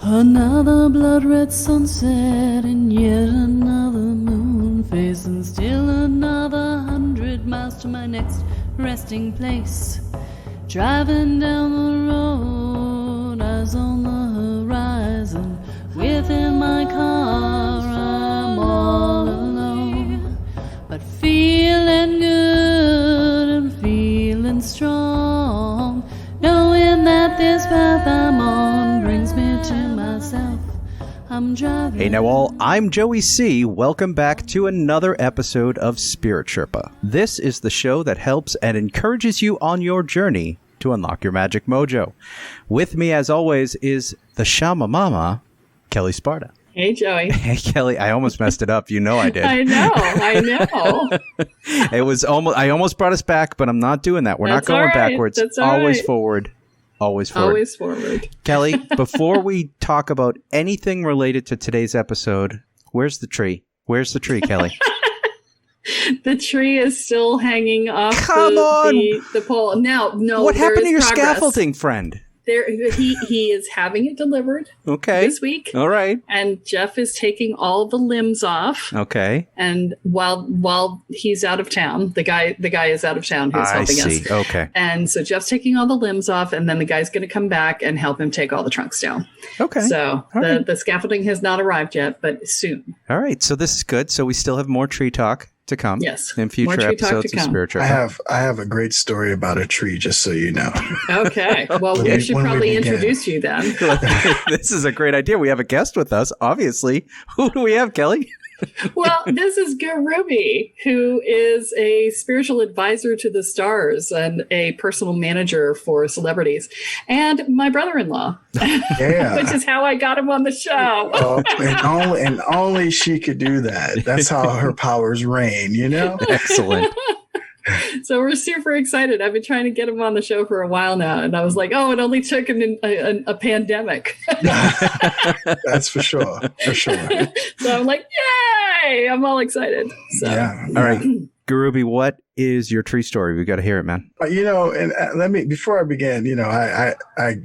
Another blood-red sunset and yet another moon phase, and still another 100 miles to my next resting place. Driving down the road, eyes on the horizon. Within my car, I'm all alone, but feeling good and feeling strong, knowing that this path I'm on brings me to myself. I'm driving. Hey now all, I'm Joey C. Welcome back to another episode of Spirit Sherpa. This is the show that helps and encourages you on your journey to unlock your magic mojo. With me as always is the Shama Mama, Kelle Sparta. Hey, Joey. Hey, Kelly. I almost messed it up. You know I did. I know. It was almost. I almost brought us back, but I'm not doing that. We're That's not going all right. backwards. That's all always right. forward. Always forward. Always forward. Kelly, before we talk about anything related to today's episode, where's the tree? Where's the tree, Kelly? The tree is still hanging off the pole. Now, no, what there happened to is your progress. scaffolding friend? He is having it delivered this week. All right. And Jeff is taking all the limbs off. Okay. And while he's out of town, the guy is out of town who's helping us. Okay. And so Jeff's taking all the limbs off, and then the guy's going to come back and help him take all the trunks down. Okay. So the scaffolding has not arrived yet, but soon. All right. So this is good. So we still have more tree talk to come. Yes. In future episodes of Spirit Sherpa. I have a great story about a tree, just so you know. Okay. Well, we should probably introduce you then. This is a great idea. We have a guest with us, obviously. Who do we have, Kelly? Well, this is Gurubi, who is a spiritual advisor to the stars and a personal manager for celebrities, and my brother-in-law, which is how I got him on the show. And only she could do that. That's how her powers reign, you know? Excellent. So we're super excited. I've been trying to get him on the show for a while now, and I was like, "Oh, it only took a pandemic." That's for sure. So I'm like, "Yay!" I'm all excited. So. Yeah. All right, Gurubi, what is your tree story? We got to hear it, man. And before I begin, I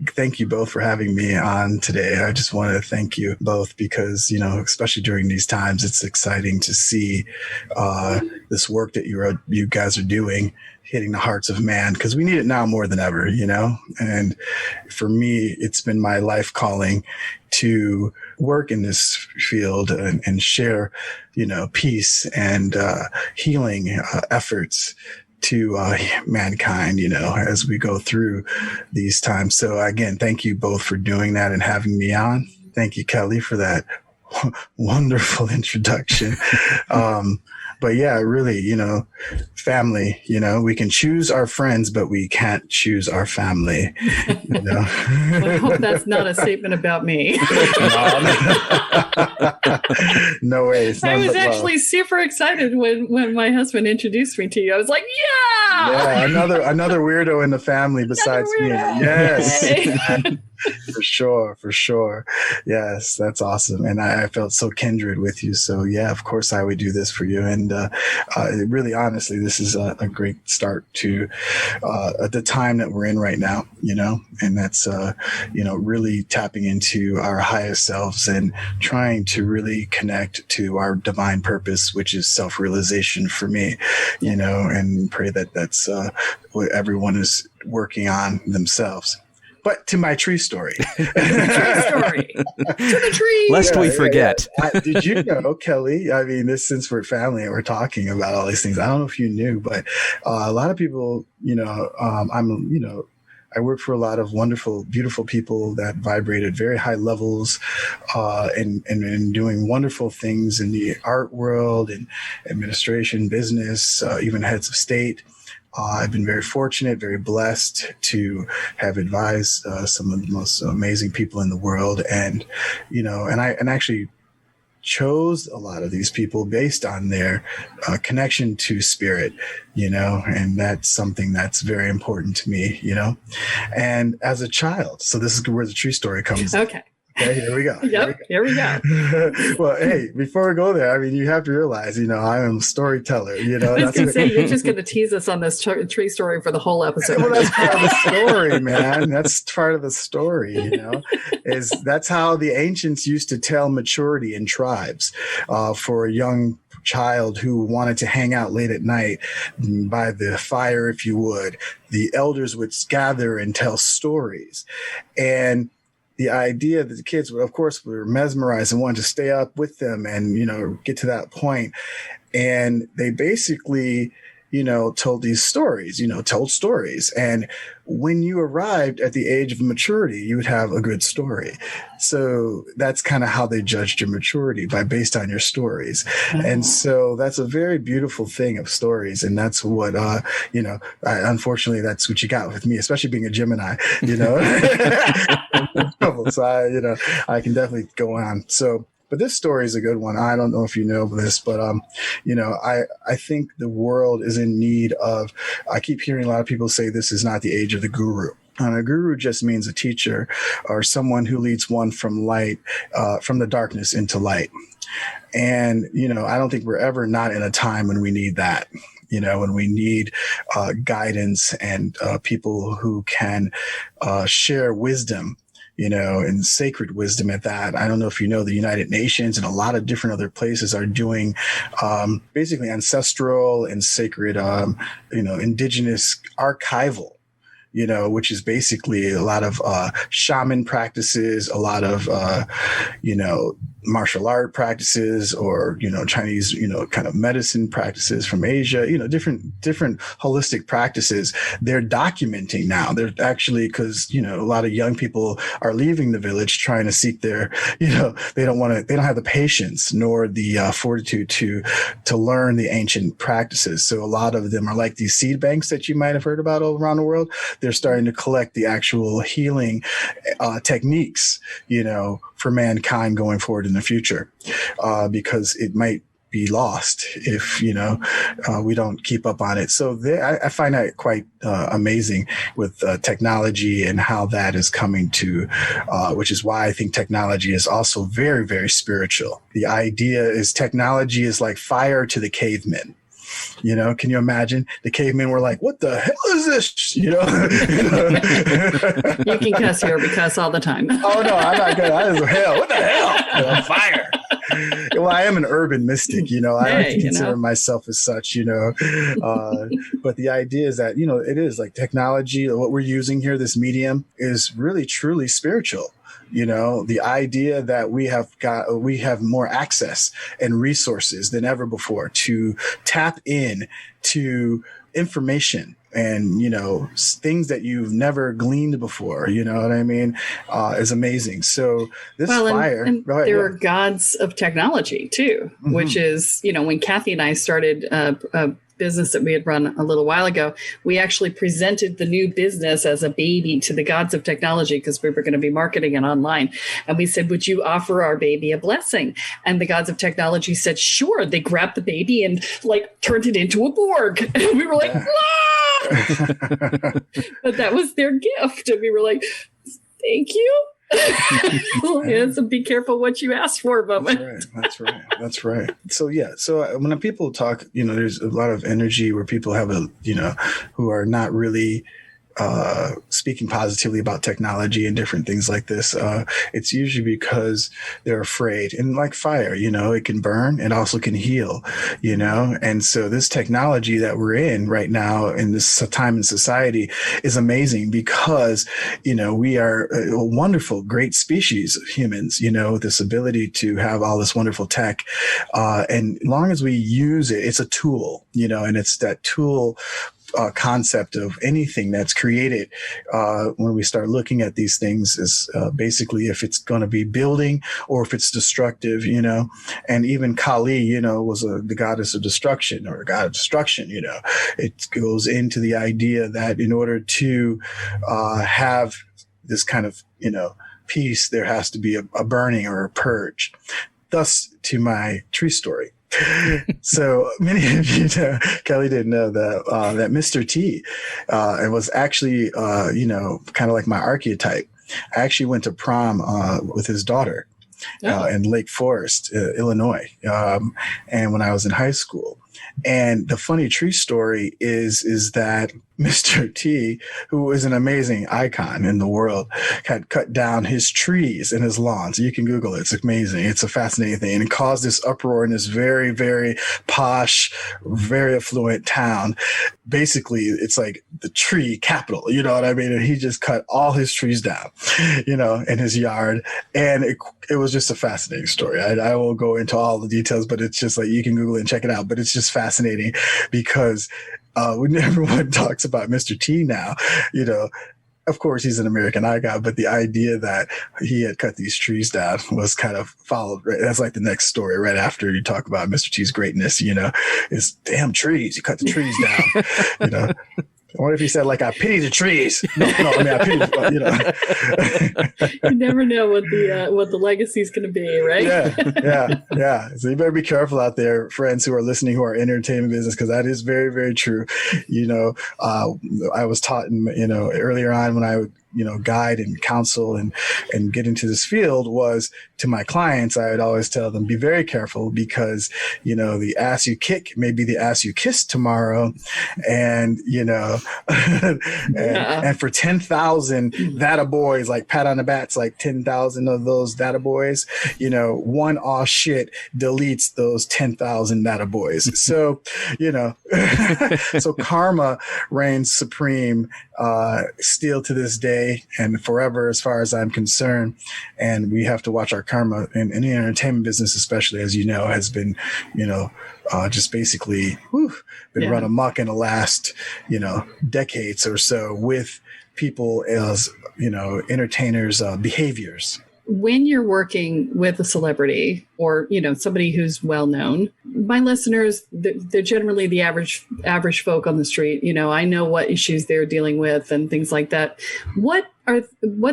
thank you both for having me on today. I just want to thank you both because, especially during these times, it's exciting to see this work that you guys are doing hitting the hearts of man, because we need it now more than ever, and for me, it's been my life calling to work in this field and share, peace and healing efforts to mankind, as we go through these times. So again, thank you both for doing that and having me on. Thank you, Kelly, for that wonderful introduction. But yeah, really, family, we can choose our friends, but we can't choose our family. Well, I hope that's not a statement about me. No way. I was actually super excited when my husband introduced me to you. I was like, yeah, another weirdo in the family besides me. Yes. For sure. Yes, that's awesome. And I felt so kindred with you. So yeah, of course I would do this for you. And really, honestly, this is a great start to the time that we're in right now, and that's, really tapping into our highest selves and trying to really connect to our divine purpose, which is self-realization for me, and pray that that's what everyone is working on themselves. But to my tree story. To the tree. Lest we forget. Did you know, Kelly? I mean, since we're family and we're talking about all these things, I don't know if you knew, but a lot of people, I work for a lot of wonderful, beautiful people that vibrate at very high levels and doing wonderful things in the art world and administration, business, even heads of state. I've been very fortunate, very blessed to have advised some of the most amazing people in the world, and I actually chose a lot of these people based on their connection to spirit, and that's something that's very important to me, and as a child. So this is where the tree story comes. Okay. Okay, here we go. Yep, here we go. Well, hey, before we go there, I mean, you have to realize, I am a storyteller. I was going to say, you're just going to tease us on this tree story for the whole episode. Well, that's part of the story, man. That's part of the story, that's how the ancients used to tell maturity in tribes for a young child who wanted to hang out late at night by the fire, if you would. The elders would gather and tell stories. And the idea that the kids would, of course, were mesmerized and wanted to stay up with them and, get to that point. And they basically, told these stories, told stories. And when you arrived at the age of maturity, you would have a good story. So that's kind of how they judged your maturity based on your stories. Oh. And so that's a very beautiful thing of stories. And that's what, unfortunately, that's what you got with me, especially being a Gemini, So I can definitely go on. But this story is a good one. I don't know if you know this, but, I think the world is in need of, I keep hearing a lot of people say this is not the age of the guru. And a guru just means a teacher or someone who leads one from the darkness into light. And, I don't think we're ever not in a time when we need that. When we need guidance and people who can share wisdom, and sacred wisdom at that. I don't know if the United Nations and a lot of different other places are doing basically ancestral and sacred, indigenous archival, which is basically a lot of shaman practices, a lot of, martial art practices or, Chinese, kind of medicine practices from Asia, different holistic practices. They're documenting now. They're actually, because, a lot of young people are leaving the village trying to seek their, they don't have the patience nor the fortitude to learn the ancient practices. So a lot of them are like these seed banks that you might have heard about all around the world. They're starting to collect the actual healing techniques, for mankind going forward in the future, because it might be lost if, we don't keep up on it. So I find that quite amazing with technology and how that is coming to, which is why I think technology is also very, very spiritual. The idea is technology is like fire to the cavemen. Can you imagine? The cavemen were like, what the hell is this? You can cuss here. We cuss all the time. Oh, no, I'm not good. I just, hell, what the hell? Fire. Well, I am an urban mystic, I like to consider myself as such, but the idea is that, it is like technology, what we're using here, this medium is really, truly spiritual. The idea that we have more access and resources than ever before to tap in to information and, things that you've never gleaned before, you know what I mean, is amazing. So this fire. And there are gods of technology too, mm-hmm. which is, when Kathy and I started a business that we had run a little while ago, we actually presented the new business as a baby to the gods of technology because we were going to be marketing it online. And we said, would you offer our baby a blessing? And the gods of technology said, sure. They grabbed the baby and turned it into a Borg. And we were like, but that was their gift. And we were like, thank you. It's a be careful what you ask for moment. That's right. So when people talk, there's a lot of energy where people have who are not really speaking positively about technology and different things like this. It's usually because they're afraid. And like fire, it can burn. It also can heal, And so this technology that we're in right now in this time in society is amazing because, we are a wonderful, great species of humans, with this ability to have all this wonderful tech. And as long as we use it, it's a tool, and it's that tool concept of anything that's created when we start looking at these things is basically if it's going to be building or if it's destructive, and even Kali, was the goddess of destruction or a god of destruction, it goes into the idea that in order to have this kind of, peace, there has to be a burning or a purge. Thus to my tree story. So many of you know, Kelly didn't know that Mr. T it was actually kind of like my archetype. I actually went to prom with his daughter in Lake Forest, Illinois, and when I was in high school. And the funny tree story is that Mr. T, who is an amazing icon in the world, had cut down his trees in his lawns. You can Google it. It's amazing. It's a fascinating thing. And it caused this uproar in this very, very posh, very affluent town. Basically, it's like the tree capital, you know what I mean? And he just cut all his trees down, you know, in his yard. And it was just a fascinating story. I won't go into all the details, but it's just like, you can Google it and check it out. But it's just fascinating because when everyone talks about Mr. T now, you know, of course he's an American icon, but the idea that he had cut these trees down was kind of followed. Right? That's like the next story right after you talk about Mr. T's greatness, you know, is damn trees. You cut the trees down, you know. I wonder if he said, like, I pity the trees. No, I mean, I pity, you know. You never know what the legacy is going to be, right? Yeah. So you better be careful out there, friends who are listening, who are in entertainment business, because that is very, very true. You know, I was taught, you know, earlier on when I would, you know, guide and counsel and get into this field was to my clients, I would always tell them, be very careful because, you know, the ass you kick may be the ass you kiss tomorrow. And, you know, and for 10,000 data boys, like pat on the backs, like 10,000 of those data boys, you know, one aw shit deletes those 10,000 data boys. So, you know, so karma reigns supreme, still to this day and forever, as far as I'm concerned. And we have to watch our karma. And in the entertainment business, especially, as you know, has been, you know, just basically run amok in the last, you know, decades or so with people as, you know, entertainers' behaviors. When you're working with a celebrity or, you know, somebody who's well known, my listeners, they're generally the average folk on the street. You know, I know what issues they're dealing with and things like that. What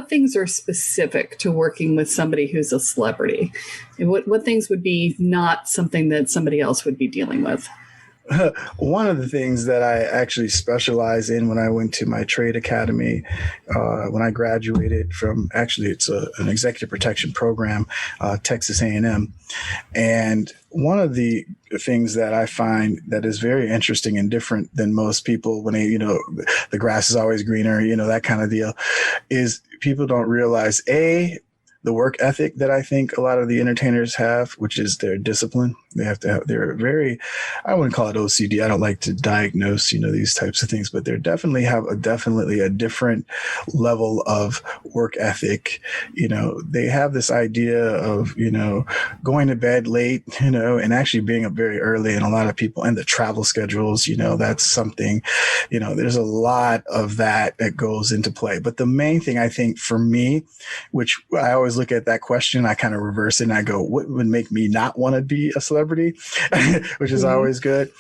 things are specific to working with somebody who's a celebrity? And what things would be not something that somebody else would be dealing with? One of the things that I actually specialize in when I went to my trade academy, when I graduated from, actually it's an executive protection program, Texas A&M. And one of the things that I find that is very interesting and different than most people when they, you know, the grass is always greener, you know, that kind of deal, is people don't realize, the work ethic that I think a lot of the entertainers have, which is their discipline. They have to have, they're very, I wouldn't call it OCD. I don't like to diagnose, you know, these types of things, but they definitely have definitely a different level of work ethic. You know, they have this idea of, you know, going to bed late, you know, and actually being up very early. And a lot of people, and the travel schedules, you know, that's something, you know, there's a lot of that goes into play. But the main thing I think for me, which I always look at that question, I kind of reverse it and I go, what would make me not want to be a celebrity? Which is always good.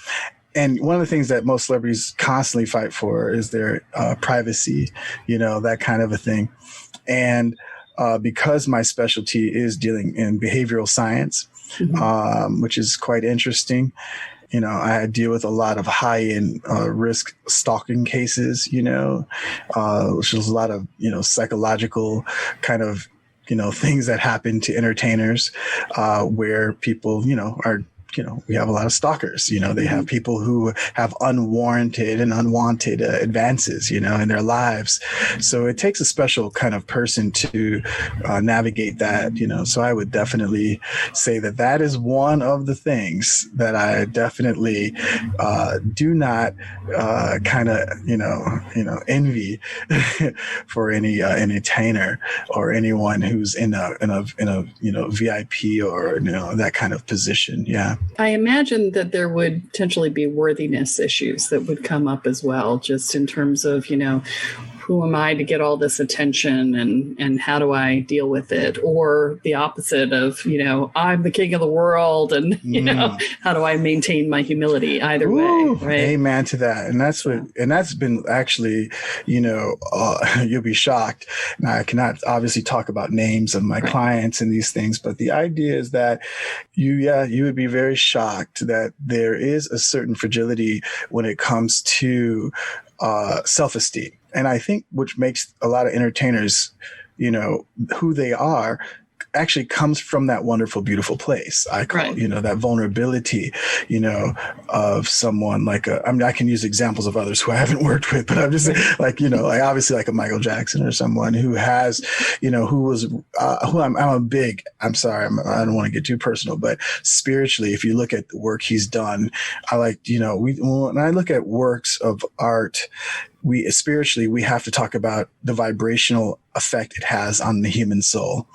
And one of the things that most celebrities constantly fight for is their privacy, you know, that kind of a thing. And because my specialty is dealing in behavioral science, which is quite interesting, you know, I deal with a lot of high-end risk stalking cases, you know, which is a lot of, you know, psychological kind of, you know, things that happen to entertainers where people, you know, are, you know, we have a lot of stalkers, you know, they have people who have unwarranted and unwanted advances, you know, in their lives. So it takes a special kind of person to navigate that, you know, so I would definitely say that that is one of the things that I definitely do not kind of, you know, envy for any entertainer or anyone who's in a, you know, VIP or, you know, that kind of position. Yeah. I imagine that there would potentially be worthiness issues that would come up as well, just in terms of, you know, who am I to get all this attention and how do I deal with it? Or the opposite of, you know, I'm the king of the world and, you know, how do I maintain my humility either way? Right? Amen to that. And that's been actually, you know, you'll be shocked. Now I cannot obviously talk about names of my clients and these things, but the idea is that you would be very shocked that there is a certain fragility when it comes to self-esteem. And I think which makes a lot of entertainers who they are actually comes from that wonderful, beautiful place. I call it, that vulnerability, of someone like I can use examples of others who I haven't worked with, but I'm just saying, like obviously like a Michael Jackson or someone who has, who was, who I'm sorry, I don't want to get too personal, but spiritually, if you look at the work he's done, I like, when I look at works of art, we have to talk about the vibrational effect it has on the human soul.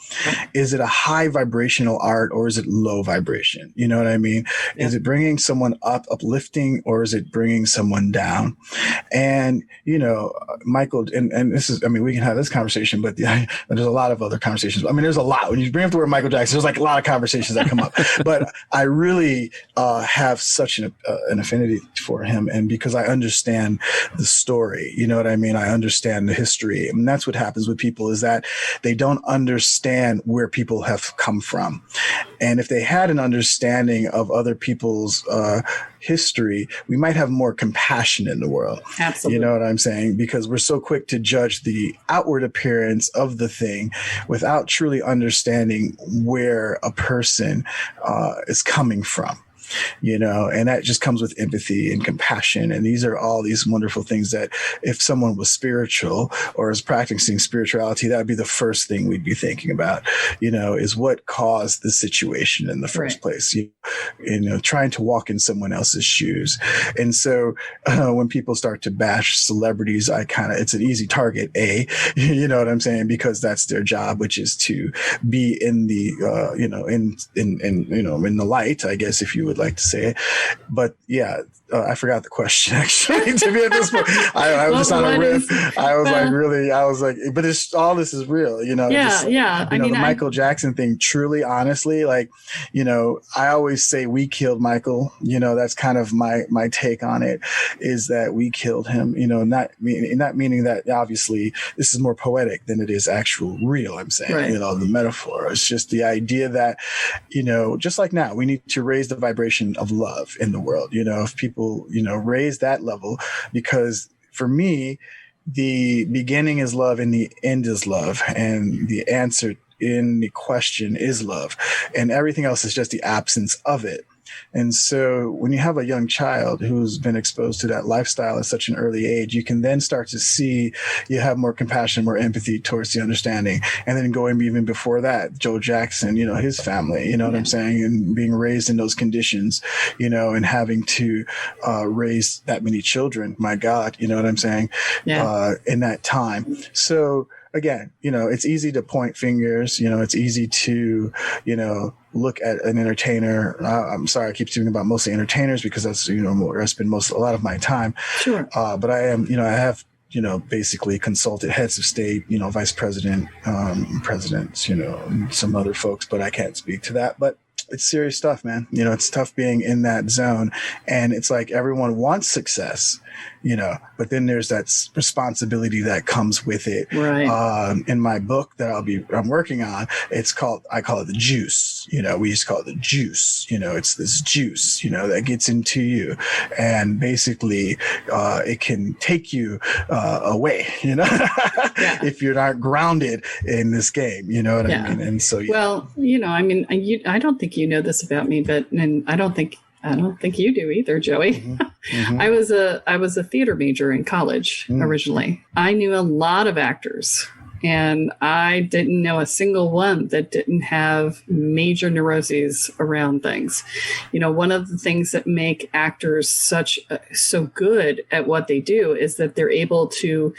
Is it a high vibrational art or is it low vibration? You know what I mean? Yeah. Is it bringing someone up, uplifting, or is it bringing someone down? And, Michael, and this is, we can have this conversation, but there's a lot of other conversations. There's a lot. When you bring up the word Michael Jackson, there's like a lot of conversations that come up, but I really have such an affinity for him. And because I understand the story, you know what I mean? I understand the history. And that's what happens with people, is that they don't understand where people have come from. And if they had an understanding of other people's history, we might have more compassion in the world. Absolutely. You know what I'm saying? Because we're so quick to judge the outward appearance of the thing without truly understanding where a person is coming from. And that just comes with empathy and compassion. And these are all these wonderful things that if someone was spiritual or is practicing spirituality, that would be the first thing we'd be thinking about, is what caused the situation in the first place, trying to walk in someone else's shoes. And so when people start to bash celebrities, it's an easy target, you know what I'm saying? Because that's their job, which is to be in the, in the light, I guess, if you would like to say it. But yeah, I forgot the question actually, to be at this point. I was just on a riff. I was like, but all this is real, the Michael Jackson thing, truly, honestly, like, I always say we killed Michael, that's kind of my take on it, is that we killed him, not meaning that obviously this is more poetic than it is actual real. I'm saying, the metaphor. It's just the idea that, just like now, we need to raise the vibration of love in the world, if people, raise that level, because for me, the beginning is love and the end is love, and the answer in the question is love, and everything else is just the absence of it. And so when you have a young child who's been exposed to that lifestyle at such an early age, you can then start to see, you have more compassion, more empathy towards the understanding. And then going even before that, Joe Jackson, his family, what I'm saying, and being raised in those conditions, and having to raise that many children, my God, you know what I'm saying, in that time. So again, it's easy to point fingers, it's easy to, look at an entertainer. I'm sorry, I keep speaking about mostly entertainers because that's, where I spend a lot of my time. Sure. But I am, I have, basically consulted heads of state, vice president, presidents, and some other folks, but I can't speak to that. But it's serious stuff, man. It's tough being in that zone. And it's like everyone wants success, but then there's that responsibility that comes with it. Right. In my book that I'm working on, I call it the juice. We used to call it the juice. It's this juice, that gets into you. And basically, it can take you away, if you're not grounded in this game, you know what I mean? And so, well, I don't think you know this about me, and I don't think you do either, Joey. Mm-hmm. Mm-hmm. I was a theater major in college originally. I knew a lot of actors, and I didn't know a single one that didn't have major neuroses around things. One of the things that make actors so good at what they do is that they're able to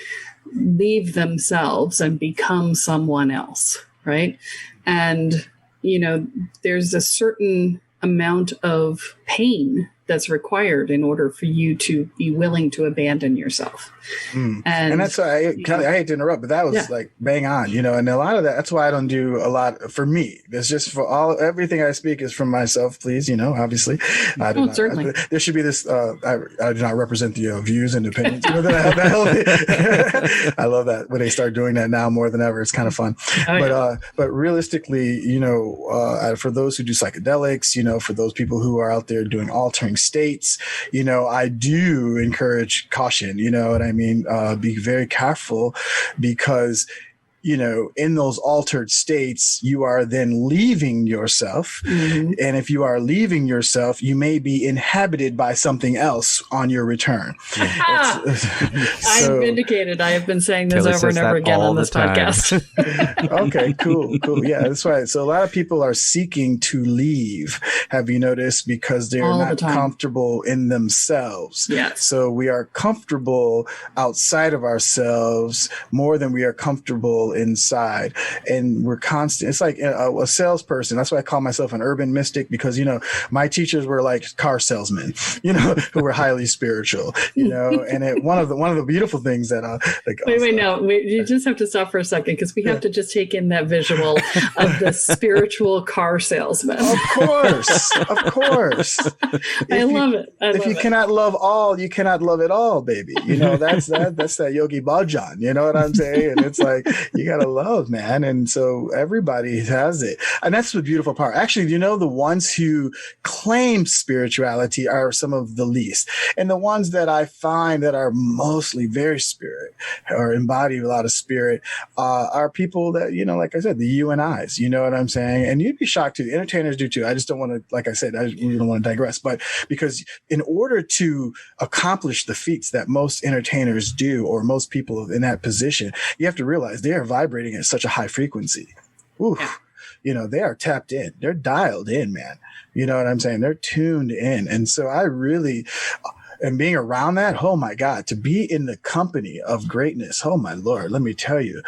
leave themselves and become someone else, right? And there's a certain amount of pain that's required in order for you to be willing to abandon yourself. And that's why I hate to interrupt, but that was like bang on, and a lot of that's why I don't do a lot for me. It's just for everything I speak is from myself, please, obviously. Certainly. There should be this, I do not represent the views and opinions. I love that when they start doing that now more than ever. It's kind of fun. But realistically, for those who do psychedelics, for those people who are out there doing altering states, I do encourage caution, what I mean? Be very careful, because in those altered states, you are then leaving yourself. And if you are leaving yourself, you may be inhabited by something else on your return. I'm vindicated. I have been saying this over and over again on this podcast. Okay, cool. Yeah, that's right. So a lot of people are seeking to leave. Have you noticed? Because they're not comfortable in themselves. Yes. So we are comfortable outside of ourselves more than we are comfortable inside, and we're constant. It's like a salesperson. That's why I call myself an urban mystic, because my teachers were like car salesmen, who were highly spiritual, and one of the beautiful things that you just have to stop for a second, because we have to just take in that visual of the spiritual car salesman. Of course. I love it. If you cannot love all, you cannot love it all, baby. That's that Yogi Bhajan. You know what I'm saying? And it's like, you gotta love, man. And so everybody has it. And that's the beautiful part. Actually, the ones who claim spirituality are some of the least. And the ones that I find that are mostly very spirit or embody a lot of spirit are people that, like I said, the you and I's, you know what I'm saying? And you'd be shocked too. Entertainers do too. I just don't want to, like I said, we don't want to digress, but because in order to accomplish the feats that most entertainers do, or most people in that position, you have to realize they are vibrating at such a high frequency. Ooh, they are tapped in. They're dialed in, man. You know what I'm saying? They're tuned in. And so I really, and being around that, oh my God, to be in the company of greatness, oh my Lord, let me tell you,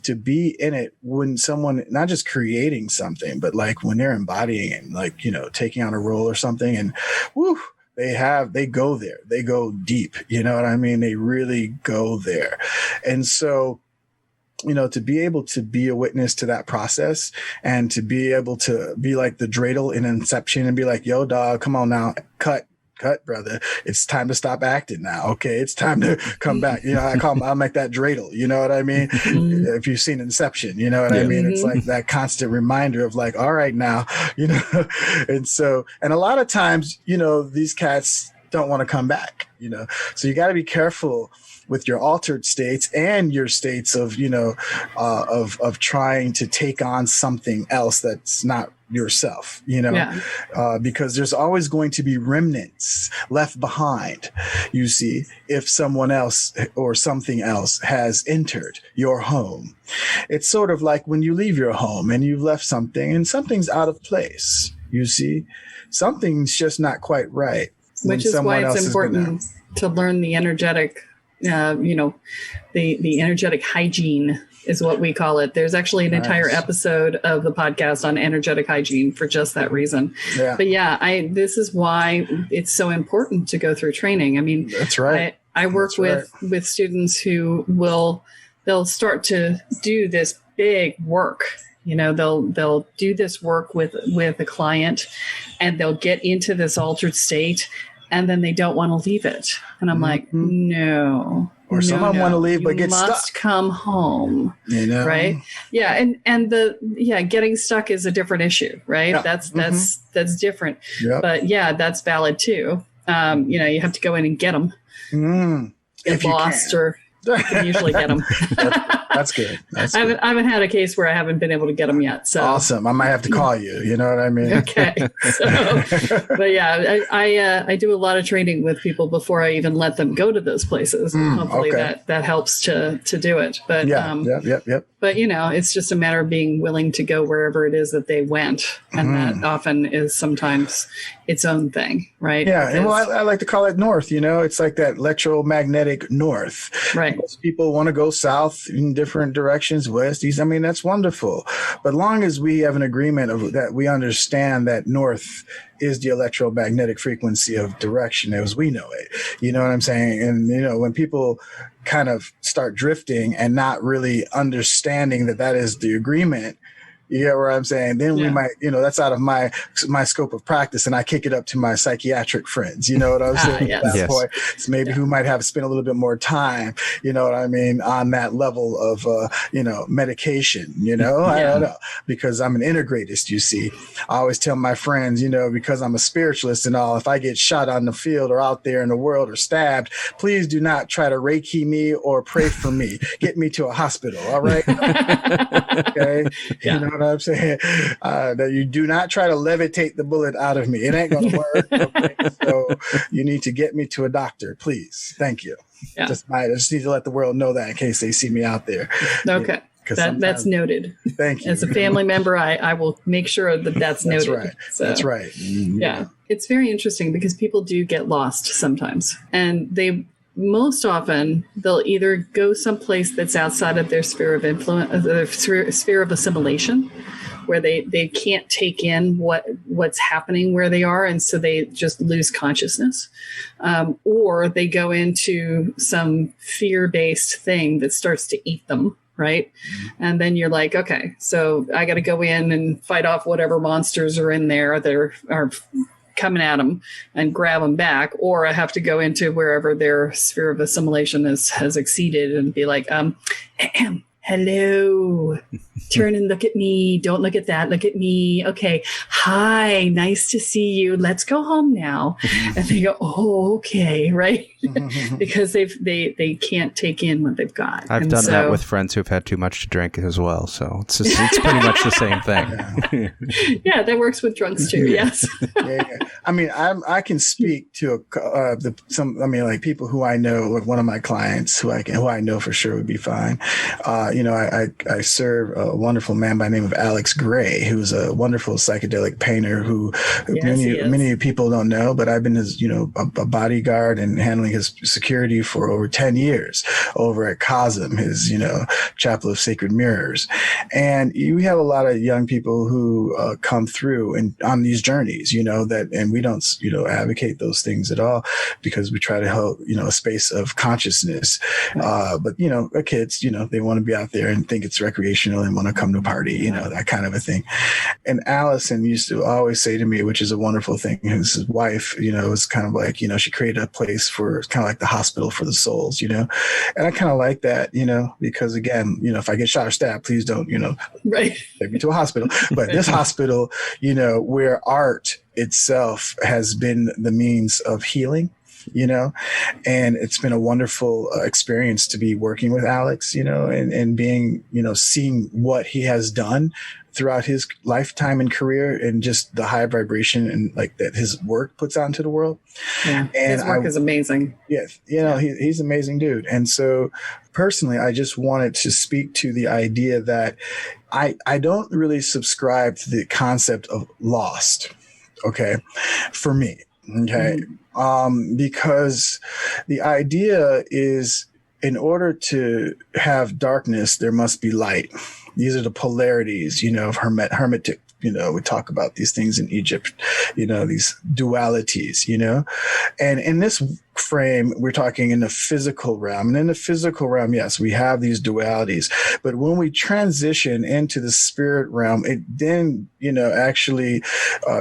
to be in it when someone, not just creating something, but like when they're embodying it, like, taking on a role or something, and whoo, they go there, they go deep, you know what I mean? They really go there. And so, to be able to be a witness to that process, and to be able to be like the dreidel in Inception and be like, yo, dog, come on now, cut, brother. It's time to stop acting now. Okay. It's time to come back. I'll make that dreidel. You know what I mean? If you've seen Inception, you know what I mean? It's like that constant reminder of like, all right now, and so, and a lot of times, these cats don't want to come back, so you got to be careful with your altered states and your states of, of trying to take on something else that's not yourself, because there's always going to be remnants left behind, you see, if someone else or something else has entered your home. It's sort of like when you leave your home and you've left something and something's out of place, you see, something's just not quite right. Which is why it's important to learn the energetic, the energetic hygiene is what we call it. There's actually an entire episode of the podcast on energetic hygiene for just that reason. Yeah. But this is why it's so important to go through training. I mean, that's right. I work with students who they'll start to do this big work. They'll do this work with a client, and they'll get into this altered state, and then they don't want to leave it. And I'm like, no. Or someone want to leave but get stuck. You must come home, right? Yeah, and getting stuck is a different issue, right? Yeah. That's different. Yep. But that's valid too. You have to go in and get them. Get lost, or you can usually get them. That's good. I haven't had a case where I haven't been able to get them yet. So awesome. I might have to call you. You know what I mean? Okay. So, but I do a lot of training with people before I even let them go to those places. Hopefully that helps to do it. But yep. But it's just a matter of being willing to go wherever it is that they went, and that often is sometimes its own thing, right? Yeah, and I like to call it north. It's like that electromagnetic north. Right. Most people want to go south in different directions, west, east. I mean, that's wonderful. But long as we have an agreement of that, we understand that north is the electromagnetic frequency of direction as we know it. You know what I'm saying? And, when people kind of start drifting and not really understanding that is the agreement, You get what I'm saying? Then we might, that's out of my scope of practice, and I kick it up to my psychiatric friends. You know what I'm saying? Yes. At that point, so maybe who might have spent a little bit more time, you know what I mean, on that level of, medication, I don't know, because I'm an integratist, you see. I always tell my friends, because I'm a spiritualist and all, if I get shot on the field or out there in the world or stabbed, please do not try to Reiki me or pray for me. Get me to a hospital. All right. Okay. You know what I'm saying? That you do not try to levitate the bullet out of me. It ain't going to work. Okay? So you need to get me to a doctor, please. Thank you. Yeah. I just need to let the world know that in case they see me out there. Okay. That's noted. Thank you. As a family member, I will make sure that's noted. That's right. So, that's right. Mm-hmm. Yeah. It's very interesting because people do get lost sometimes, and most often they'll either go someplace that's outside of their sphere of influence, their sphere of assimilation, where they can't take in what's happening where they are, and so they just lose consciousness, or they go into some fear-based thing that starts to eat them. Right. And then you're like, okay, so I got to go in and fight off whatever monsters are in there that are coming at them and grab them back. Or I have to go into wherever their sphere of assimilation has exceeded and be like, hello, turn and look at me. Don't look at that. Look at me. Okay. Hi. Nice to see you. Let's go home now. And they go, oh, okay. Right. Because they can't take in what they've got. I've done that with friends who've had too much to drink as well. So it's pretty much the same thing. Yeah. That works with drunks too. Yes. Yeah. I mean, I can speak to people who I know, like one of my clients who I know for sure would be fine. I serve a wonderful man by the name of Alex Gray, who's a wonderful psychedelic painter who many people don't know, but I've been his, a bodyguard and handling his security for over 10 years over at COSM, his, Chapel of Sacred Mirrors. And we have a lot of young people who come through and on these journeys, and we don't, advocate those things at all because we try to help, a space of consciousness. But, kids, they want to be out there and think it's recreational and want to come to a party, that kind of a thing. And Allison used to always say to me, which is a wonderful thing, his wife, was kind of like, she created a place for kind of like the hospital for the souls, and I kind of like that, because again, if I get shot or stabbed, please don't, right, take me to a hospital. But this hospital, where art itself has been the means of healing, and it's been a wonderful experience to be working with Alex, and being, seeing what he has done throughout his lifetime and career and just the high vibration and like that his work puts out into the world. Yeah, and his work is amazing. Yes. He's an amazing dude. And so personally, I just wanted to speak to the idea that I don't really subscribe to the concept of lost. Okay. For me. Okay. Because the idea is in order to have darkness, there must be light. These are the polarities, of hermetic, we talk about these things in Egypt, these dualities, and in this frame, we're talking in the physical realm. And in the physical realm, yes, we have these dualities. But when we transition into the spirit realm, it then, actually,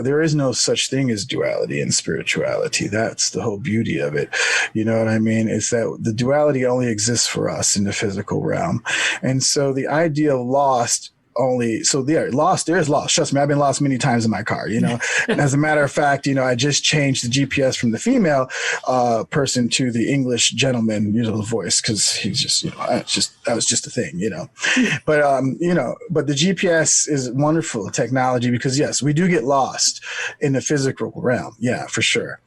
there is no such thing as duality in spirituality. That's the whole beauty of it. You know what I mean? It's that the duality only exists for us in the physical realm. And so the idea of lost there is lost. Trust me, I've been lost many times in my car, And as a matter of fact, I just changed the GPS from the female person to the English gentleman, the voice, because he's just, that was just a thing, But, but the GPS is wonderful technology because, yes, we do get lost in the physical realm. Yeah, for sure.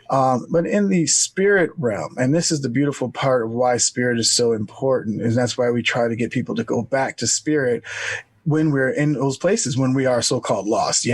But in the spirit realm, and this is the beautiful part of why spirit is so important, and that's why we try to get people to go back to spirit when we're in those places when we are so-called lost,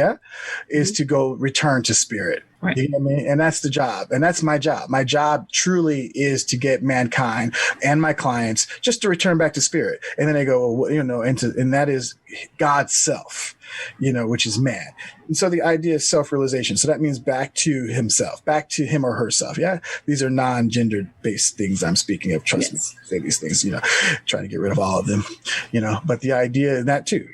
is to go return to spirit. Right. You know what I mean? And that's the job. And that's my job. My job truly is to get mankind and my clients just to return back to spirit. And then they go, well, and that is God's self, which is man. And so the idea is self-realization. So that means back to himself, back to him or herself. Yeah. These are non-gender based things I'm speaking of. Trust me, say these things, trying to get rid of all of them, but the idea in that too,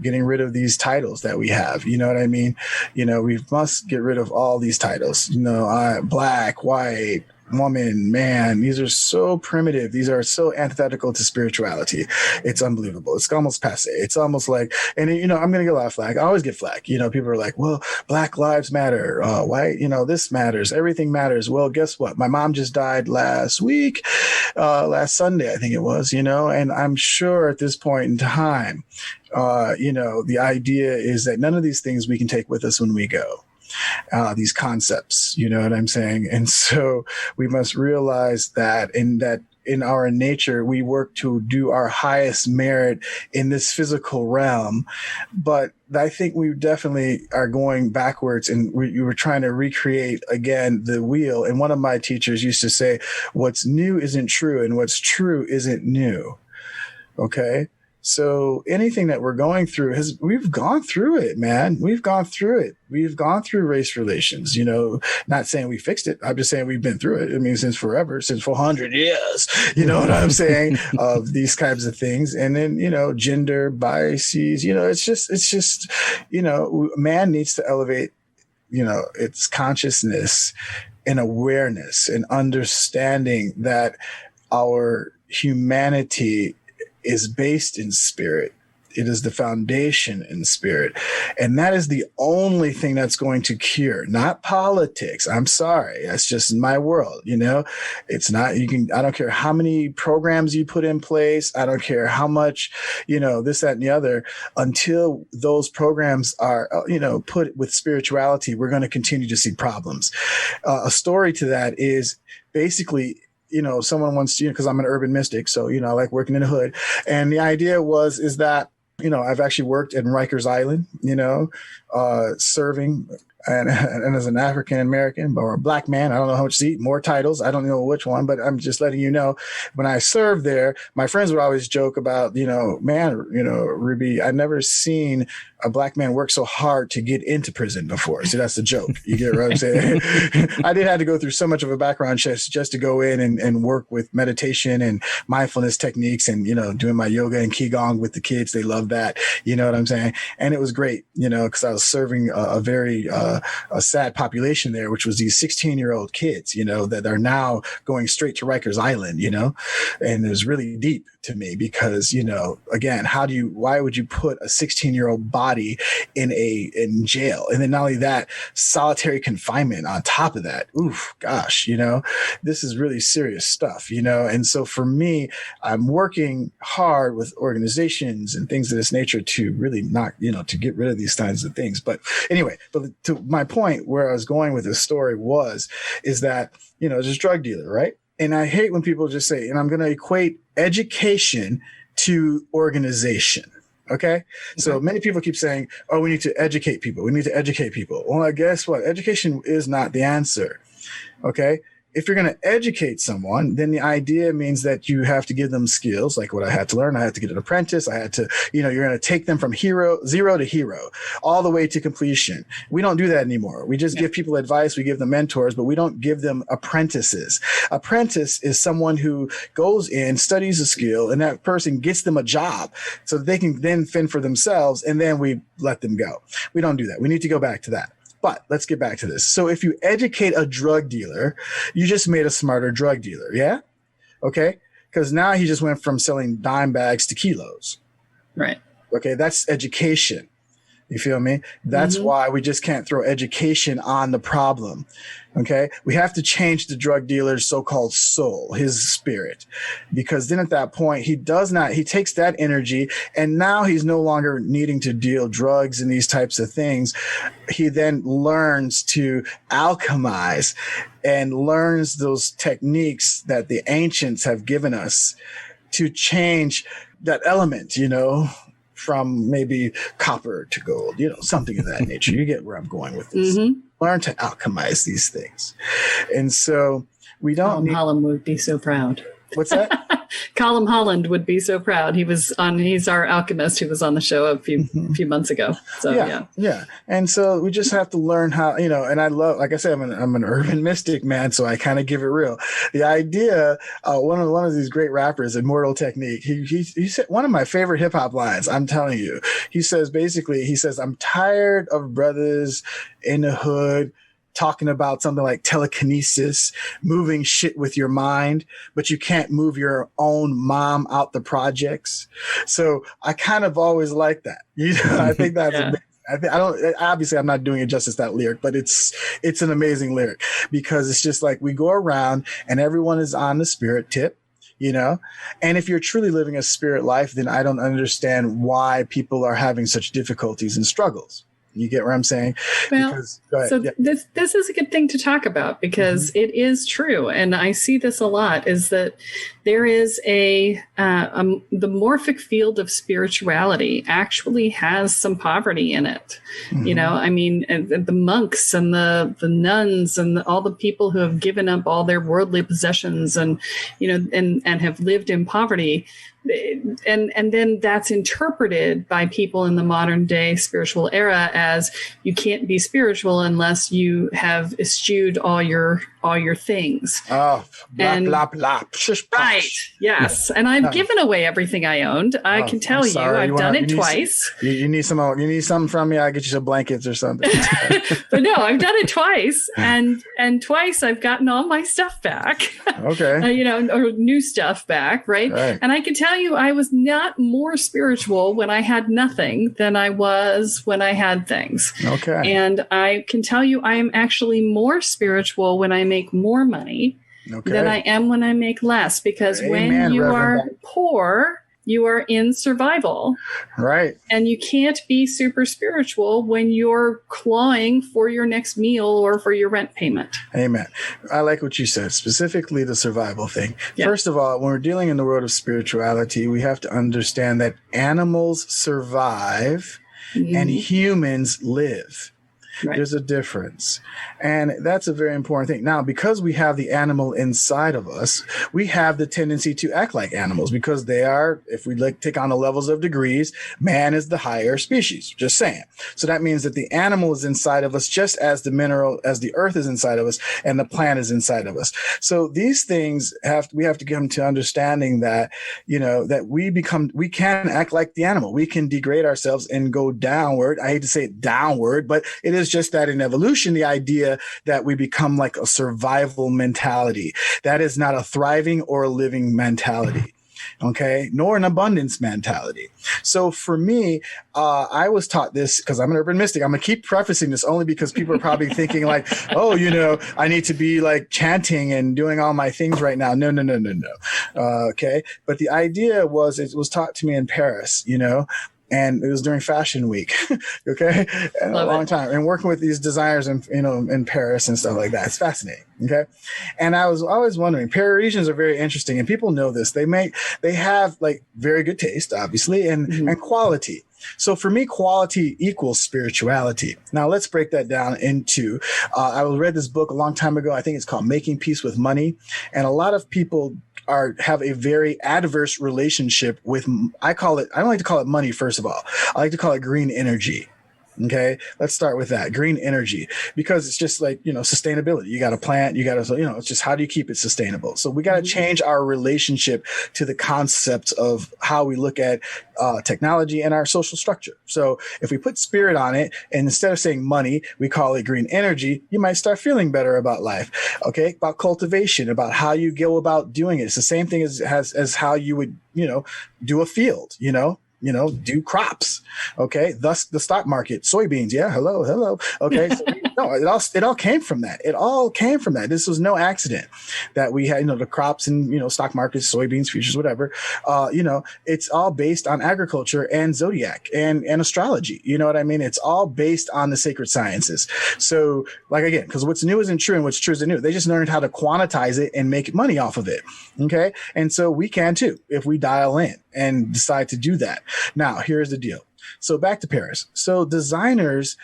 getting rid of these titles that we have, you know what I mean? We must get rid of all these titles, black, white, woman, man. These are so primitive. These are so antithetical to spirituality. It's unbelievable. It's almost passe. It's almost like, and I'm going to get a lot of flack. I always get flack. People are like, well, Black lives matter. White, this matters. Everything matters. Well, guess what? My mom just died last week, last Sunday, I think it was, and I'm sure at this point in time, the idea is that none of these things we can take with us when we go. These concepts, you know what I'm saying? And so we must realize that in our nature, we work to do our highest merit in this physical realm. But I think we definitely are going backwards, and we were trying to recreate again the wheel. And one of my teachers used to say, what's new isn't true, and what's true isn't new. Okay. So anything that we're going through we've gone through it, man. We've gone through it. We've gone through race relations, not saying we fixed it. I'm just saying we've been through it. I mean, since forever, since 400 years, you know what I'm saying, of these kinds of things. And then, gender biases, it's just, man needs to elevate, its consciousness and awareness and understanding that our humanity is based in spirit. It is the foundation in spirit. And that is the only thing that's going to cure, not politics. I'm sorry. That's just my world. It's not, I don't care how many programs you put in place. I don't care how much, this, that, and the other, until those programs are, put with spirituality, we're going to continue to see problems. A story to that is basically, someone wants to, because I'm an urban mystic. So, I like working in the hood. And the idea is that, I've actually worked in Rikers Island, serving and as an African American or a Black man. I don't know how much seat, more titles. I don't know which one, but I'm just letting you know, when I served there, my friends would always joke about, Ruby, I've never seen a Black man work so hard to get into prison before. So that's the joke. You get what I'm saying? I did have to go through so much of a background check just to go in and work with meditation and mindfulness techniques and, doing my yoga and Qigong with the kids. They love that. You know what I'm saying? And it was great, because I was serving a very a sad population there, which was these 16-year-old kids, that are now going straight to Rikers Island, and it was really deep to me because, again, why would you put a 16-year-old body in jail? And then not only that, solitary confinement on top of that. Oof, gosh, this is really serious stuff, and so for me, I'm working hard with organizations and things of this nature to really not, to get rid of these kinds of things. But anyway, to my point, where I was going with this story is that, there's a drug dealer, right? And I hate when people just say, and I'm going to equate education to organization. Okay. So many people keep saying, oh, we need to educate people. We need to educate people. Well, I guess what? Education is not the answer. Okay. If you're going to educate someone, then the idea means that you have to give them skills like what I had to learn. I had to get an apprentice. I had to, you're going to take them from zero to hero, all the way to completion. We don't do that anymore. We just give people advice. We give them mentors, but we don't give them apprentices. Apprentice is someone who goes in, studies a skill, and that person gets them a job so that they can then fend for themselves, and then we let them go. We don't do that. We need to go back to that. But let's get back to this. So if you educate a drug dealer, you just made a smarter drug dealer. Yeah. Okay. Because now he just went from selling dime bags to kilos. Right. Okay. That's education. You feel me? That's why we just can't throw education on the problem. Okay. We have to change the drug dealer's so-called soul, his spirit, because then at that point, he takes that energy and now he's no longer needing to deal drugs and these types of things. He then learns to alchemize and learns those techniques that the ancients have given us to change that element, from maybe copper to gold, something of that nature. You get where I'm going with this. Learn to alchemize these things. And so we don't need... Holland would be so proud. What's that? Colin Holland would be so proud. He's our alchemist who was on the show a few months ago. So yeah. And so we just have to learn how, and I love, like I said, I'm an urban mystic, man. So I kind of give it real. The idea, one of these great rappers, Immortal Technique, he said one of my favorite hip hop lines. I'm telling you, he says, I'm tired of brothers in the hood talking about something like telekinesis, moving shit with your mind, but you can't move your own mom out the projects. So I kind of always like that. I think that's amazing. I'm not doing it justice, that lyric, but it's an amazing lyric because it's just like we go around and everyone is on the spirit tip. And if you're truly living a spirit life, then I don't understand why people are having such difficulties and struggles. You get what I'm saying? Well, this is a good thing to talk about because it is true. And I see this a lot is that there is the morphic field of spirituality actually has some poverty in it. I mean, and the monks and the nuns and all the people who have given up all their worldly possessions and have lived in poverty. And then that's interpreted by people in the modern day spiritual era as you can't be spiritual unless you have eschewed all your things. Oh, blah, blah, blah. Right. Yes. And I've given away everything I owned. I can tell you, I've done it twice. You need something from me? I'll get you some blankets or something. But no, I've done it twice. And twice I've gotten all my stuff back. Okay. Or new stuff back. Right. And I can tell you, I was not more spiritual when I had nothing than I was when I had things. Okay. And I can tell you, I am actually more spiritual when I make more money than I am when I make less. Because when you are poor, you are in survival. Right. And you can't be super spiritual when you're clawing for your next meal or for your rent payment. Amen. I like what you said, specifically the survival thing. Yeah. First of all, when we're dealing in the world of spirituality, we have to understand that animals survive and humans live. Right. There's a difference. And that's a very important thing. Now, because we have the animal inside of us, we have the tendency to act like animals because they are, if we take on the levels of degrees, man is the higher species, just saying. So that means that the animal is inside of us just as the earth is inside of us and the plant is inside of us. So these things we have to come to understanding that, that we can act like the animal. We can degrade ourselves and go downward. I hate to say it downward, but it is just that in evolution, the idea that we become like a survival mentality. That is not a thriving or a living mentality. Okay, nor an abundance mentality. So for me, I was taught this because I'm an urban mystic. I'm going to keep prefacing this only because people are probably thinking like, oh, I need to be like chanting and doing all my things right now. No. Okay. But the idea was, it was taught to me in Paris, and it was during Fashion Week, okay, and a long time, and working with these designers in Paris and stuff like that. It's fascinating, okay. And I was always wondering, Parisians are very interesting, and people know this. They have like very good taste, obviously, and quality. So for me, quality equals spirituality. Now let's break that down into. I read this book a long time ago. I think it's called Making Peace with Money, and a lot of people have a very adverse relationship with, I don't like to call it money, first of all. I like to call it green energy. Okay, let's start with that green energy, because it's just like, sustainability. You got to plant, it's just how do you keep it sustainable? So we got to change our relationship to the concepts of how we look at technology and our social structure. So if we put spirit on it, and instead of saying money, we call it green energy, you might start feeling better about life. Okay, about cultivation, about how you go about doing it. It's the same thing as how you would, do a field, do crops. Okay. Thus the stock market, soybeans. Yeah. Hello. Okay. So No, it all came from that. It all came from that. This was no accident that we had, the crops and, stock markets, soybeans, futures, whatever. It's all based on agriculture and zodiac and astrology. You know what I mean? It's all based on the sacred sciences. So like, again, because what's new isn't true and what's true isn't new. They just learned how to quantize it and make money off of it. Okay. And so we can too, if we dial in and decide to do that. Now, here's the deal. So back to Paris. So designers,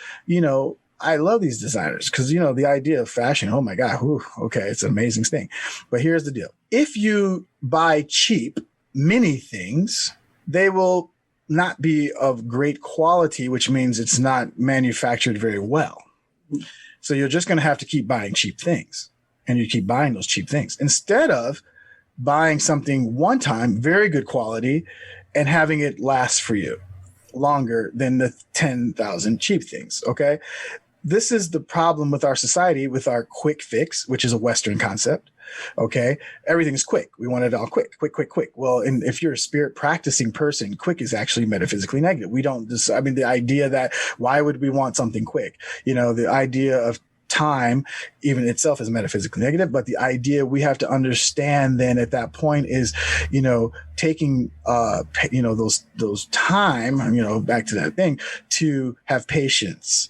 I love these designers because, the idea of fashion, oh my God, okay, it's an amazing thing. But here's the deal. If you buy cheap many things, they will not be of great quality, which means it's not manufactured very well. So you're just going to have to keep buying cheap things, and you keep buying those cheap things instead of buying something one time, very good quality, and having it last for you longer than the 10,000 cheap things. Okay. This is the problem with our society, with our quick fix, which is a Western concept. Okay. Everything's quick. We want it all quick. Well, and if you're a spirit practicing person, quick is actually metaphysically negative. We don't just, the idea that why would we want something quick? The idea of time even itself is metaphysically negative, but the idea we have to understand then at that point is, taking, those time, back to that thing, to have patience,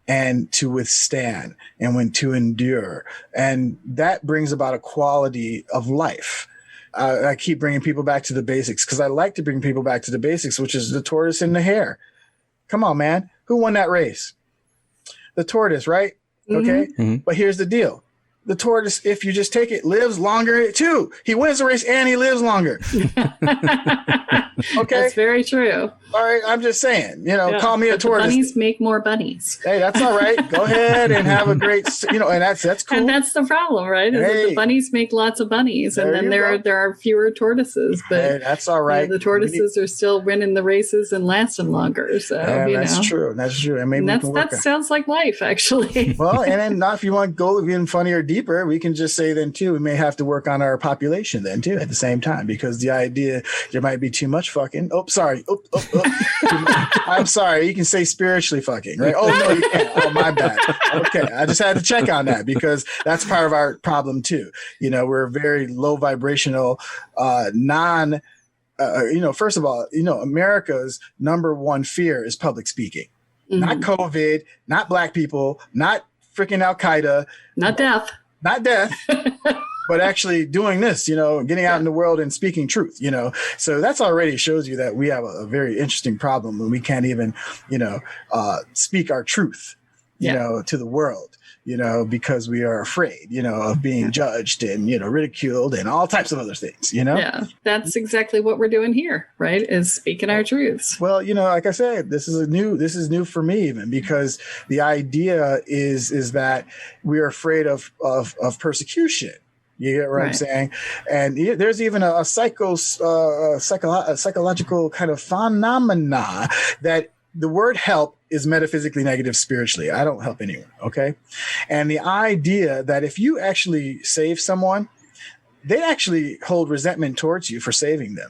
and to withstand and when to endure. And that brings about a quality of life. I keep bringing people back to the basics because I like to bring people back to the basics, which is the tortoise and the hare. Come on, man. Who won that race? The tortoise, right? Okay. Mm-hmm. But here's the deal. The tortoise, if you just take it, lives longer too. He wins the race and he lives longer. Okay. That's very true. All right. I'm just saying, call me a tortoise. Bunnies make more bunnies. Hey, that's all right. Go ahead and have a great, and that's cool. And that's the problem, right? Is that the bunnies make lots of bunnies, and then there are fewer tortoises. But hey, that's all right. The tortoises are still winning the races and lasting longer. So that's true. That's true. And maybe that sounds like life, actually. Well, and then not if you want to go even funnier, deeper, we can just say then too, we may have to work on our population then too at the same time, because the idea there might be too much fucking. Oh, sorry. I'm sorry. You can say spiritually fucking, right? Oh, no, you can't. Oh, my bad. Okay. I just had to check on that because that's part of our problem too. We're very low vibrational, first of all, America's number one fear is public speaking, not COVID, not black people, not freaking Al-Qaeda, not death, but actually doing this, getting out in the world and speaking truth, so that's already shows you that we have a very interesting problem when we can't even, speak our truth, to the world, because we are afraid, of being judged and, ridiculed and all types of other things, Yeah, that's exactly what we're doing here, right? Is speaking our truths. Well, like I said, this is new for me even, because the idea is that we are afraid of persecution. You get what I'm saying? And there's even a psychological kind of phenomena that the word help is metaphysically negative spiritually. I don't help anyone, okay? And the idea that if you actually save someone, they actually hold resentment towards you for saving them.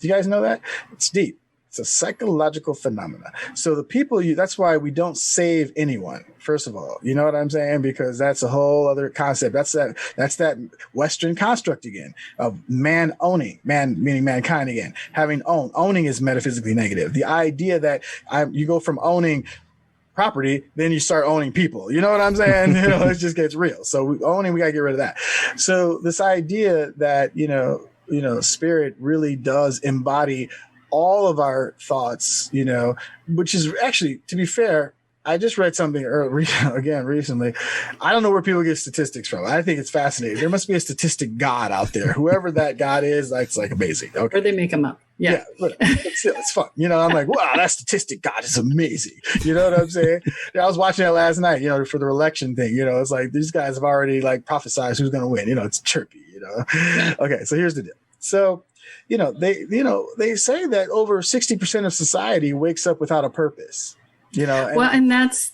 Do you guys know that? It's deep. It's a psychological phenomena. So the people that's why we don't save anyone, first of all. You know what I'm saying? Because that's a whole other concept. That's that Western construct again of man owning, man meaning mankind again, having own. Owning is metaphysically negative. The idea that you go from owning property, then you start owning people. You know what I'm saying? It just gets real. So we got to get rid of that. So this idea that, spirit really does embody all of our thoughts, which is actually, to be fair, I just read something recently. I don't know where people get statistics from. I think it's fascinating. There must be a statistic god out there. Whoever that god is, that's like amazing. Okay. Or they make them up. Yeah. But still, it's fun. I'm like, wow, that statistic god is amazing. You know what I'm saying? I was watching it last night, for the election thing. It's like these guys have already prophesized who's going to win. It's chirpy, Okay, so here's the deal. So, they say that over 60% of society wakes up without a purpose. And that's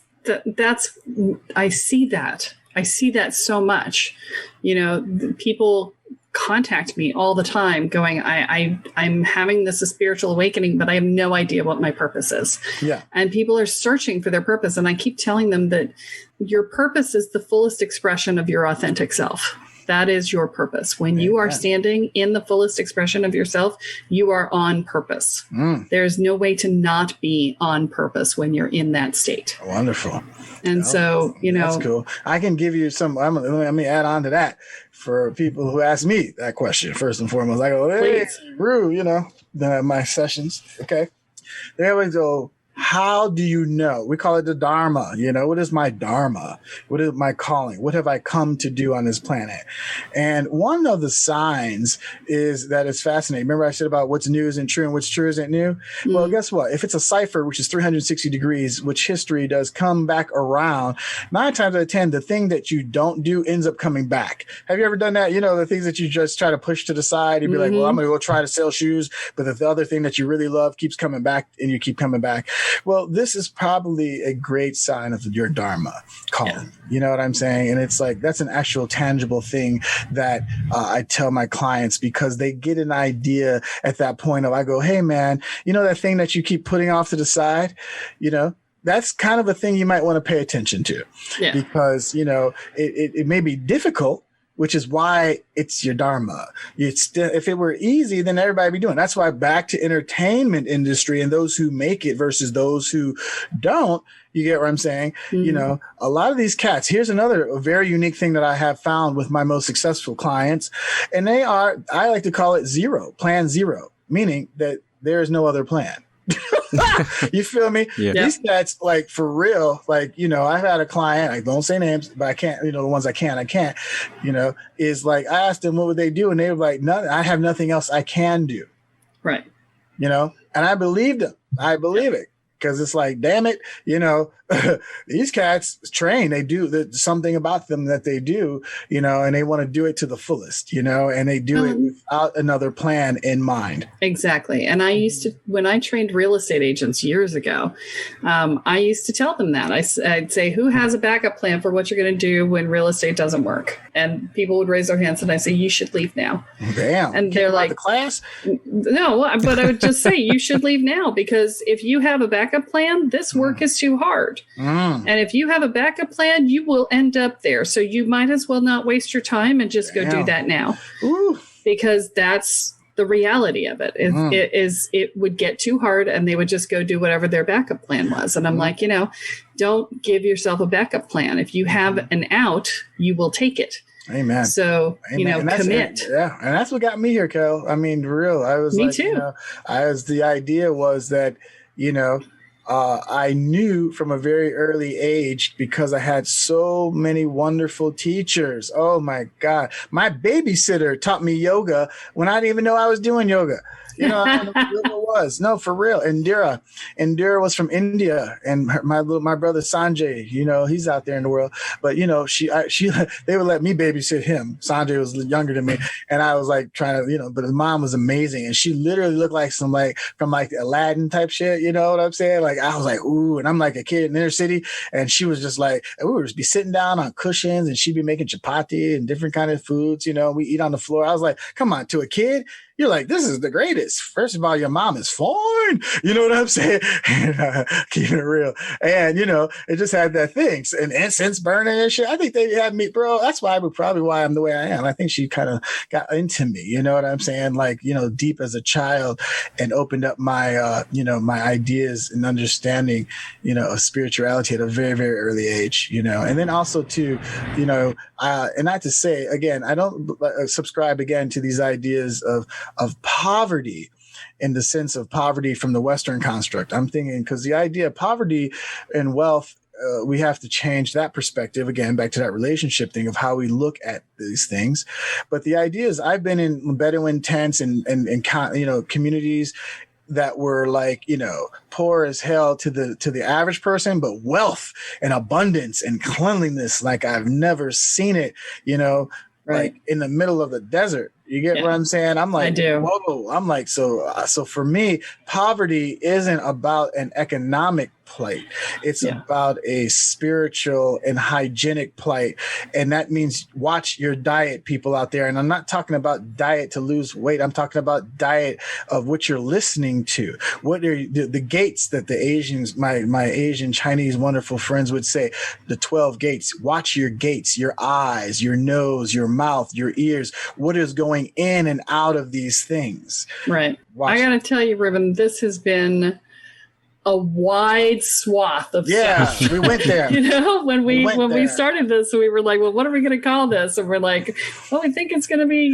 I see that so much. People contact me all the time going, I'm having this spiritual awakening, but I have no idea what my purpose is. Yeah. And people are searching for their purpose. And I keep telling them that your purpose is the fullest expression of your authentic self. That is your purpose. When you are standing in the fullest expression of yourself, you are on purpose. There's no way to not be on purpose when you're in that state. Wonderful. And so, that's cool. I can give you some, let me add on to that for people who ask me that question. First and foremost, I go, hey, Rue, my sessions. Okay. There we go. How do you know? We call it the Dharma. What is my Dharma? What is my calling? What have I come to do on this planet? And one of the signs is that it's fascinating. Remember I said about what's new isn't true and what's true isn't new? Mm-hmm. Well, guess what? If it's a cipher, which is 360 degrees, which history does come back around, 9 times out of 10, the thing that you don't do ends up coming back. Have you ever done that? The things that you just try to push to the side. You'd be like, well, I'm going to go try to sell shoes. But if the other thing that you really love keeps coming back and you keep coming back. Well, this is probably a great sign of your Dharma calling. Yeah. You know what I'm saying? And it's like, that's an actual tangible thing that I tell my clients, because they get an idea at that point of, I go, hey man, that thing that you keep putting off to the side, that's kind of a thing you might want to pay attention to, because, it may be difficult, which is why it's your Dharma. If it were easy, then everybody would be doing it. That's why back to entertainment industry and those who make it versus those who don't, you get what I'm saying? Mm-hmm. A lot of these cats, here's a very unique thing that I have found with my most successful clients. And I like to call it plan zero, meaning that there is no other plan. You feel me? Yeah. These cats, like, for real, like, I've had a client, I don't say names, but I can't, the ones I can't, is like, I asked them what would they do, and they were like, nothing, I have nothing else I can do. Right. And I believed them. I believe it. Because it's like, damn it, these cats train. They do, there's something about them that they do, and they want to do it to the fullest, and they do it without another plan in mind. Exactly. And I used to, when I trained real estate agents years ago, I used to tell them that. I'd say, who has a backup plan for what you're going to do when real estate doesn't work? And people would raise their hands, and I say, you should leave now. Damn. And they're like, the class? No, but I would just say, you should leave now, because if you have a backup plan, this work is too hard. And if you have a backup plan, you will end up there. So you might as well not waste your time and just go do that now. Ooh. Because that's the reality of it. It would get too hard, and they would just go do whatever their backup plan was. And I'm like, don't give yourself a backup plan. If you have an out, you will take it. Amen. So, Amen. Commit. Yeah. And that's what got me here, Kel. I mean, for real. I was me too. The idea was that, I knew from a very early age, because I had so many wonderful teachers. Oh my God. My babysitter taught me yoga when I didn't even know I was doing yoga. I don't know what yoga was. No, for real. Indira was from India, and my brother Sanjay, he's out there in the world. But they would let me babysit him. Sanjay was younger than me, and I was like trying to, but his mom was amazing, and she literally looked like some from Aladdin type shit. You know what I'm saying? Like, I was like, ooh, and I'm like a kid in the inner city, and she was just like, we would just be sitting down on cushions, and she'd be making chapati and different kind of foods. We eat on the floor. I was like, come on, to a kid. You're like, this is the greatest. First of all, your mom is fine. You know what I'm saying? Keeping it real. And, it just had that thing. And incense burning and shit. I think they had me, bro. That's probably why I'm the way I am. I think she kind of got into me. You know what I'm saying? Like, deep as a child, and opened up my, my ideas and understanding, of spirituality at a very, very early age, and then also too, and not to say, again, I don't subscribe again to these ideas of poverty in the sense of poverty from the Western construct. I'm thinking, because the idea of poverty and wealth, we have to change that perspective again, back to that relationship thing of how we look at these things. But the idea is, I've been in Bedouin tents and communities that were like, poor as hell to the average person, but wealth and abundance and cleanliness like I've never seen it, right, like in the middle of the desert. You get what I'm saying? I'm like, I do. Whoa. I'm like, so for me, poverty isn't about an economic plight. It's about a spiritual and hygienic plight. And that means watch your diet, people out there. And I'm not talking about diet to lose weight. I'm talking about diet of what you're listening to. What are the gates that the Asians, my Asian Chinese wonderful friends would say, the 12 gates. Watch your gates, your eyes, your nose, your mouth, your ears. What is going in and out of these things? Right. Watch. I got to tell you, Ruben, this has been a wide swath of stuff. We went there. When we started this, we were like, well, what are we going to call this? And we're like, well, I think it's going to be,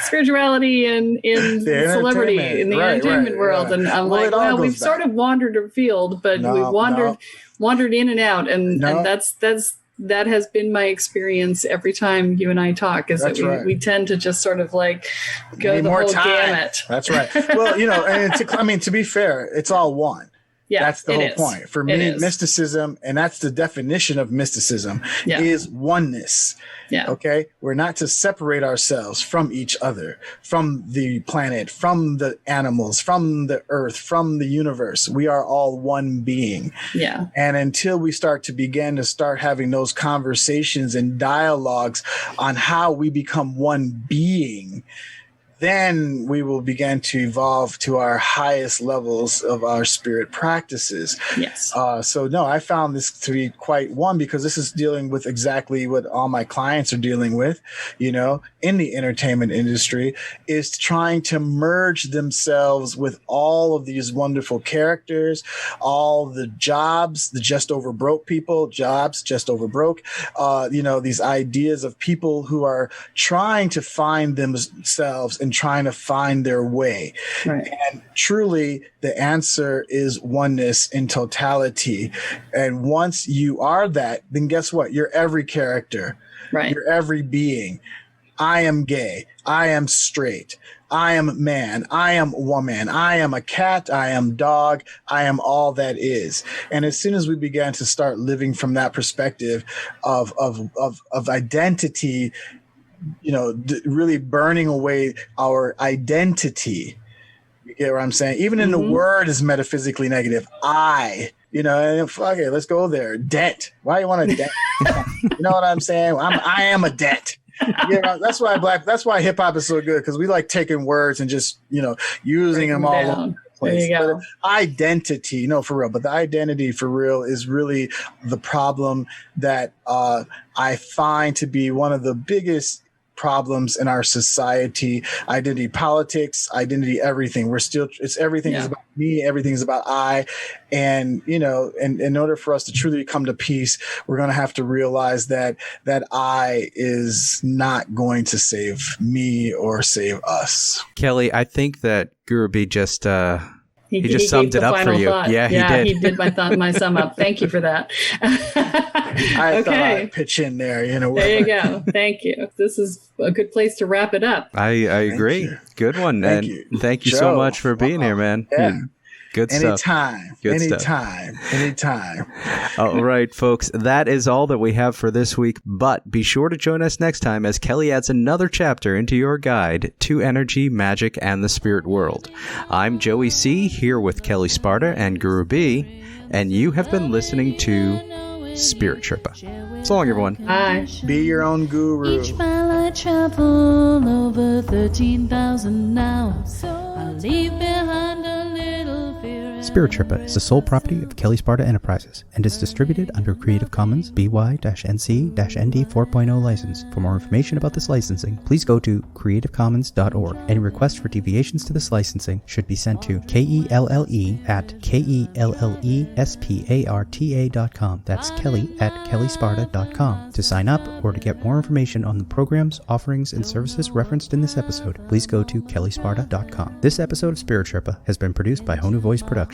spirituality in celebrity, in the entertainment world. And I'm we've sort of wandered afield, but we've wandered in and out. And that has been my experience every time you and I talk, is that we tend to just sort of like go the whole gamut. That's right. Well, and to be fair, it's all one. Yeah, that's the whole point. For me, mysticism, and that's the definition of mysticism, is oneness. Yeah. Okay. We're not to separate ourselves from each other, from the planet, from the animals, from the earth, from the universe. We are all one being. Yeah. And until we start having those conversations and dialogues on how we become one being, then we will begin to evolve to our highest levels of our spirit practices. Yes. I found this to be quite one, because this is dealing with exactly what all my clients are dealing with, in the entertainment industry, is trying to merge themselves with all of these wonderful characters, all the jobs, the just over broke people, jobs just over broke, these ideas of people who are trying to find themselves and trying to find their way. Right. And truly, the answer is oneness in totality. And once you are that, then guess what? You're every character. Right. You're every being. I am gay. I am straight. I am man. I am woman. I am a cat. I am dog. I am all that is. And as soon as we began to start living from that perspective of identity, really burning away our identity. You get what I'm saying? Even in the word is metaphysically negative. And fuck it, let's go there. Debt. Why you want a debt? You know what I'm saying? I am a debt. That's why hip hop is so good, because we like taking words and just, using them all over the place. There you go. Identity, for real. But the identity for real is really the problem that I find to be one of the biggest problems in our society. Identity politics, identity everything. Everything is about me, everything is about I. And, and in order for us to truly come to peace, we're going to have to realize that I is not going to save me or save us. Kelle, I think that Guru B just he just summed it up for you. Thought. Yeah, he did my sum up. Thank you for that. I thought I'd pitch in there. There you go. Thank you. This is a good place to wrap it up. I agree. Good one. Thank you. Thank you so much for being here, man. Yeah. Good stuff. Anytime. All right, folks. That is all that we have for this week. But be sure to join us next time as Kelle adds another chapter into your guide to energy, magic, and the spirit world. I'm Joey C, here with Kelle Sparta and Guru B, and you have been listening to Spirit Sherpa. So long, everyone. Bye. Be your own guru. Each mile I travel over 13,000 now. I'll leave behind a little fear. Spirit Sherpa is the sole property of Kelle Sparta Enterprises and is distributed under Creative Commons BY-NC-ND 4.0 license. For more information about this licensing, please go to creativecommons.org. Any requests for deviations to this licensing should be sent to KELLE@KELLESPARTA.com. That's Kelly@KelleSparta.com. To sign up or to get more information on the programs, offerings, and services referenced in this episode, please go to KelleSparta.com. This episode of Spirit Sherpa has been produced by Honu Voice Productions.